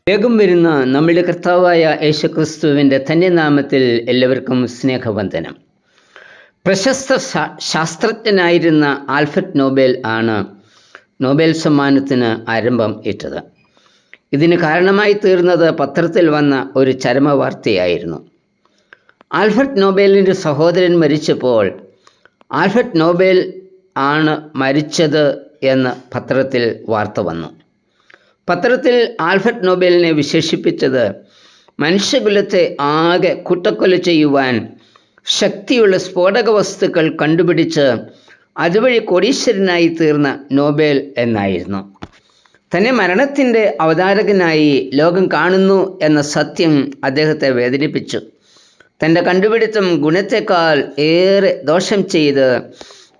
വേഗം വരുന്ന നമ്മുടെ കർത്താവായ യേശുക്രിസ്തുവിൻ്റെ ധന്യനാമത്തിൽ എല്ലാവർക്കും സ്നേഹവന്ദനം. പ്രശസ്ത ശാസ്ത്രജ്ഞനായിരുന്ന ആൽഫ്രഡ് നോബൽ ആണ് നോബൽ സമ്മാനത്തിന് ആരംഭം ഇട്ടത്. ഇതിന് കാരണമായി തീർന്നത് പത്രത്തിൽ വന്ന ഒരു ചരമവാർത്തയായിരുന്നു. ആൽഫ്രഡ് നോബലിൻ്റെ സഹോദരൻ മരിച്ചപ്പോൾ ആൽഫ്രഡ് നോബൽ ആണ് മരിച്ചത് എന്ന് പത്രത്തിൽ വാർത്ത വന്നു. പത്രത്തിൽ ആൽഫ്രഡ് നോബലിനെ വിശേഷിപ്പിച്ചത് മനുഷ്യകുലത്തെ ആകെ കൂട്ടക്കൊല ചെയ്യുവാൻ ശക്തിയുള്ള സ്ഫോടക വസ്തുക്കൾ കണ്ടുപിടിച്ച് അതുവഴി കോടീശ്വരനായി തീർന്ന നോബൽ എന്നായിരുന്നു. തന്നെ മരണത്തിൻ്റെ അവതാരകനായി ലോകം കാണുന്നു എന്ന സത്യം അദ്ദേഹത്തെ വേദനിപ്പിച്ചു. തൻ്റെ കണ്ടുപിടുത്തം ഗുണത്തെക്കാൾ ഏറെ ദോഷം ചെയ്ത്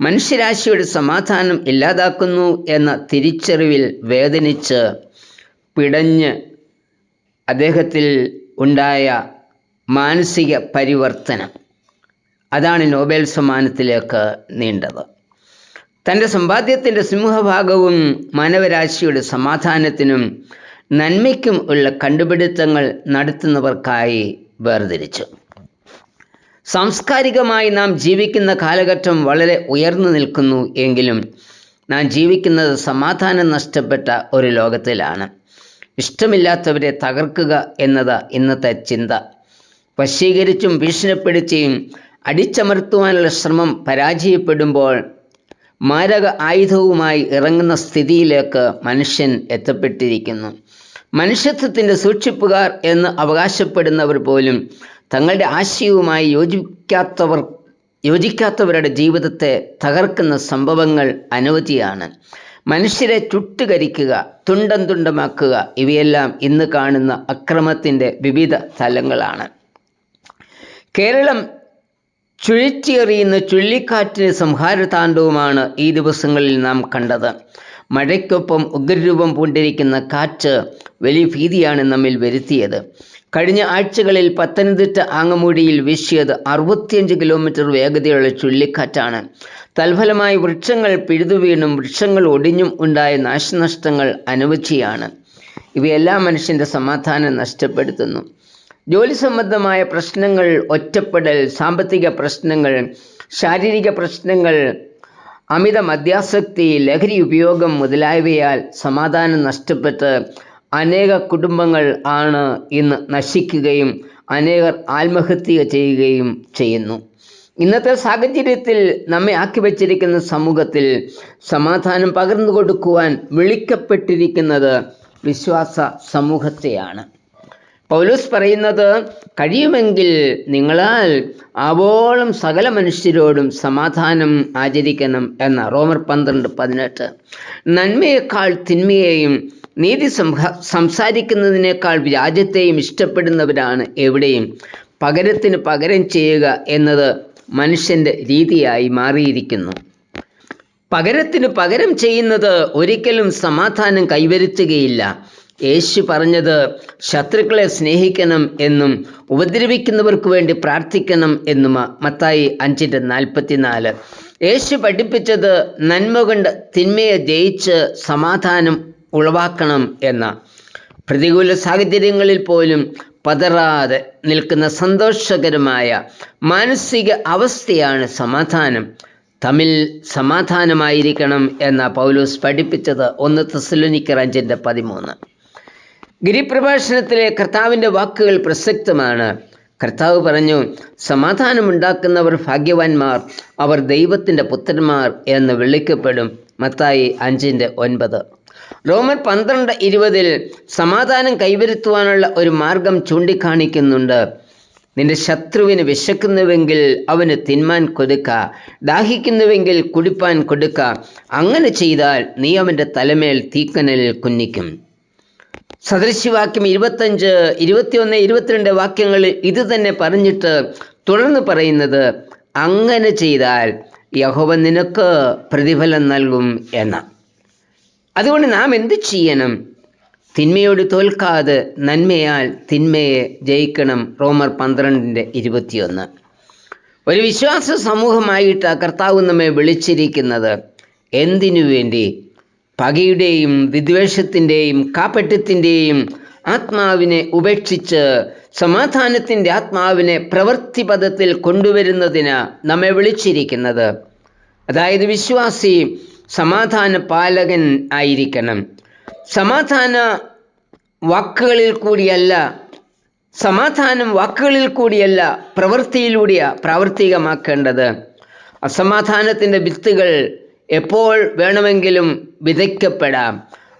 മനുഷ്യരാശിയുടെ സമാധാനം ഇല്ലാതാക്കുന്നു എന്ന തിരിച്ചറിവിൽ വേദനിച്ച് പിടഞ്ഞ് അദ്ദേഹത്തിൽ ഉണ്ടായ മാനസിക പരിവർത്തനം അതാണ് നോബൽ സമ്മാനത്തിലേക്ക് നീണ്ടത്. തൻ്റെ സമ്പാദ്യത്തിൻ്റെ സിംഹഭാഗവും മാനവരാശിയുടെ സമാധാനത്തിനും നന്മയ്ക്കും ഉള്ള കണ്ടുപിടുത്തങ്ങൾ നടത്തുന്നവർക്കായി വേർതിരിച്ചു. സാംസ്കാരികമായി നാം ജീവിക്കുന്ന കാലഘട്ടം വളരെ ഉയർന്നു നിൽക്കുന്നു എങ്കിലും നാം ജീവിക്കുന്നത് സമാധാനം നഷ്ടപ്പെട്ട ഒരു ലോകത്തിലാണ്. ഇഷ്ടമില്ലാത്തവരെ തകർക്കുക എന്നത് ഇന്നത്തെ ചിന്ത. വശീകരിച്ചും ഭീഷണിപ്പെടുത്തിയും അടിച്ചമർത്തുവാനുള്ള ശ്രമം പരാജയപ്പെടുമ്പോൾ മാരക ആയുധവുമായി ഇറങ്ങുന്ന സ്ഥിതിയിലേക്ക് മനുഷ്യൻ എത്തപ്പെട്ടിരിക്കുന്നു. മനുഷ്യത്വത്തിൻ്റെ സൂക്ഷിപ്പുകാർ എന്ന് അവകാശപ്പെടുന്നവർ പോലും തങ്ങളുടെ ആശയവുമായി യോജിക്കാത്തവരുടെ ജീവിതത്തെ തകർക്കുന്ന സംഭവങ്ങൾ അനവധിയാണ്. മനുഷ്യരെ ചുട്ടുകരിക്കുക, തുണ്ടം തുണ്ടമാക്കുക, ഇവയെല്ലാം ഇന്ന് കാണുന്ന അക്രമത്തിൻ്റെ വിവിധ തലങ്ങളാണ്. കേരളം ചുഴറ്റിയെറിയുന്ന ചുഴലിക്കാറ്റിന് സംഹാരതാണ്ഡവുമാണ് ഈ ദിവസങ്ങളിൽ നാം കണ്ടത്. മഴയ്ക്കൊപ്പം ഉഗ്രരൂപം പൂണ്ടിരിക്കുന്ന കാറ്റ് വലിയ ഭീതിയാണ് നമ്മിൽ വരുത്തിയത്. കഴിഞ്ഞ ആഴ്ചകളിൽ പത്തനംതിട്ട ആങ്ങമൂടിയിൽ വീശിയത് 65 കിലോമീറ്റർ വേഗതയുള്ള ചുഴലിക്കാറ്റാണ്. തൽഫലമായി വൃക്ഷങ്ങൾ പിഴുതുവീണും വൃക്ഷങ്ങൾ ഒടിഞ്ഞും ഉണ്ടായ നാശനഷ്ടങ്ങൾ അനവധിയാണ്. ഇവയെല്ലാം മനുഷ്യൻ്റെ സമാധാനം നഷ്ടപ്പെടുത്തുന്നു. ജോലി സംബന്ധമായ പ്രശ്നങ്ങൾ, ഒറ്റപ്പെടൽ, സാമ്പത്തിക പ്രശ്നങ്ങൾ, ശാരീരിക പ്രശ്നങ്ങൾ, അമിത മദ്യാസക്തി, ലഹരി ഉപയോഗം മുതലായവയാൽ സമാധാനം നഷ്ടപ്പെട്ട് അനേക കുടുംബങ്ങൾ ആണ് ഇന്ന് നശിക്കുകയും അനേകർ ആത്മഹത്യ ചെയ്യുകയും ചെയ്യുന്നു. ഇന്നത്തെ സാഹചര്യത്തിൽ നമ്മെ ആക്കി വച്ചിരിക്കുന്ന സമൂഹത്തിൽ സമാധാനം പകർന്നു കൊടുക്കുവാൻ വിളിക്കപ്പെട്ടിരിക്കുന്നത് വിശ്വാസ സമൂഹത്തെയാണ്. പൗലോസ് പറയുന്നത്, കഴിയുമെങ്കിൽ നിങ്ങളാൽ ആവോളം സകല മനുഷ്യരോടും സമാധാനം ആചരിക്കണം എന്ന റോമർ 12:18. നന്മയേക്കാൾ തിന്മയെയും നീതി സംസാരിക്കുന്നതിനേക്കാൾ വ്യാജത്തെയും ഇഷ്ടപ്പെടുന്നവരാണ് എവിടെയും. പകരത്തിന് പകരം ചെയ്യുക എന്നത് മനുഷ്യൻ്റെ രീതിയായി മാറിയിരിക്കുന്നു. പകരത്തിന് പകരം ചെയ്യുന്നത് ഒരിക്കലും സമാധാനം കൈവരുത്തുകയില്ല. യേശു പറഞ്ഞത് ശത്രുക്കളെ സ്നേഹിക്കണം എന്നും ഉപദ്രവിക്കുന്നവർക്ക് വേണ്ടി പ്രാർത്ഥിക്കണം എന്നും മത്തായി 5:44. യേശു പഠിപ്പിച്ചത് നന്മ കൊണ്ട് തിന്മയെ ജയിച്ച് സമാധാനം ഉളവാക്കണം എന്ന. പ്രതികൂല സാഹചര്യങ്ങളിൽ പോലും പതറാതെ നിൽക്കുന്ന സന്തോഷകരമായ മാനസിക അവസ്ഥയാണ് സമാധാനം. തമ്മിൽ സമാധാനമായിരിക്കണം എന്ന പൗലോസ് പഠിപ്പിച്ചത് 1 തെസ്സലോനിക്കർ 5:13. ഗിരിപ്രഭാഷണത്തിലെ കർത്താവിൻ്റെ വാക്കുകൾ പ്രസക്തമാണ്. കർത്താവ് പറഞ്ഞു, സമാധാനമുണ്ടാക്കുന്നവർ ഭാഗ്യവാന്മാർ, അവർ ദൈവത്തിൻ്റെ പുത്രന്മാർ എന്ന് വിളിക്കപ്പെടും. മത്തായി 5:9. റോമർ 12:20 സമാധാനം കൈവരുത്തുവാനുള്ള ഒരു മാർഗം ചൂണ്ടിക്കാണിക്കുന്നുണ്ട്. നിന്റെ ശത്രുവിന് വിശക്കുന്നുവെങ്കിൽ അവന് തിന്മാൻ കൊടുക്ക, ദാഹിക്കുന്നുവെങ്കിൽ കുടിപ്പാൻ കൊടുക്ക. അങ്ങനെ ചെയ്താൽ നീ അവൻ്റെ തലമേൽ തീക്കനലിൽ കുന്നിക്കും. സദൃശവാക്യം 25, 21, 22 വാക്യങ്ങളിൽ ഇത് തന്നെ പറഞ്ഞിട്ട് തുടർന്ന് പറയുന്നത്, അങ്ങനെ ചെയ്താൽ യഹോവ നിനക്ക് പ്രതിഫലം നൽകും എന്ന. അതുകൊണ്ട് നാം എന്ത് ചെയ്യണം? തിന്മയോട് തോൽക്കാതെ നന്മയാൽ തിന്മയെ ജയിക്കണം. റോമർ 12:21. ഒരു വിശ്വാസ സമൂഹമായിട്ട് കർത്താവ് നമ്മെ വിളിച്ചിരിക്കുന്നത് എന്തിനു വേണ്ടി? പകയുടെയും വിദ്വേഷത്തിൻ്റെയും കാപ്പട്യത്തിൻ്റെയും ആത്മാവിനെ ഉപേക്ഷിച്ച് സമാധാനത്തിൻ്റെ ആത്മാവിനെ പ്രവൃത്തിപഥത്തിൽ കൊണ്ടുവരുന്നതിന് നമ്മെ വിളിച്ചിരിക്കുന്നത്. അതായത് വിശ്വാസി സമാധാന പാലകൻ ആയിരിക്കണം. സമാധാനം വാക്കുകളിൽ കൂടിയല്ല പ്രവൃത്തിയിലൂടെയാണ് പ്രാവർത്തികമാക്കേണ്ടത്. അസമാധാനത്തിൻ്റെ വിത്തുകൾ എപ്പോൾ വേണമെങ്കിലും വിതയ്ക്കപ്പെടാം.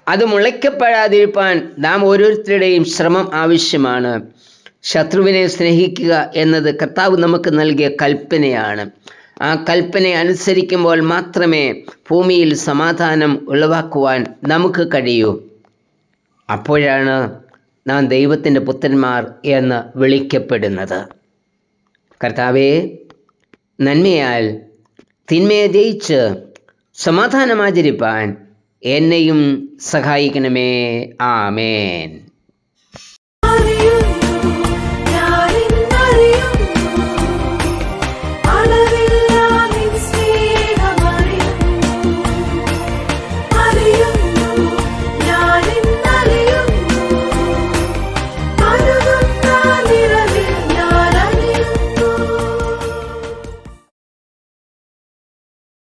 അത് മുളയ്ക്കപ്പെടാതിരിക്കാൻ നാം ഓരോരുത്തരുടെയും ശ്രമം ആവശ്യമാണ്. ശത്രുവിനെ സ്നേഹിക്കുക എന്നത് കർത്താവ് നമുക്ക് നൽകിയ കൽപ്പനയാണ്. ആ കൽപ്പന അനുസരിക്കുമ്പോൾ മാത്രമേ ഭൂമിയിൽ സമാധാനം ഉളവാക്കുവാൻ നമുക്ക് കഴിയൂ. അപ്പോഴാണ് നാം ദൈവത്തിൻ്റെ പുത്രന്മാർ എന്ന് വിളിക്കപ്പെടുന്നത്. കർത്താവേ, നന്മയാൽ തിന്മയെ ജയിച്ച് സമാധാനമാചരിപ്പാൻ എന്നെയും സഹായിക്കണമേ. ആമേൻ.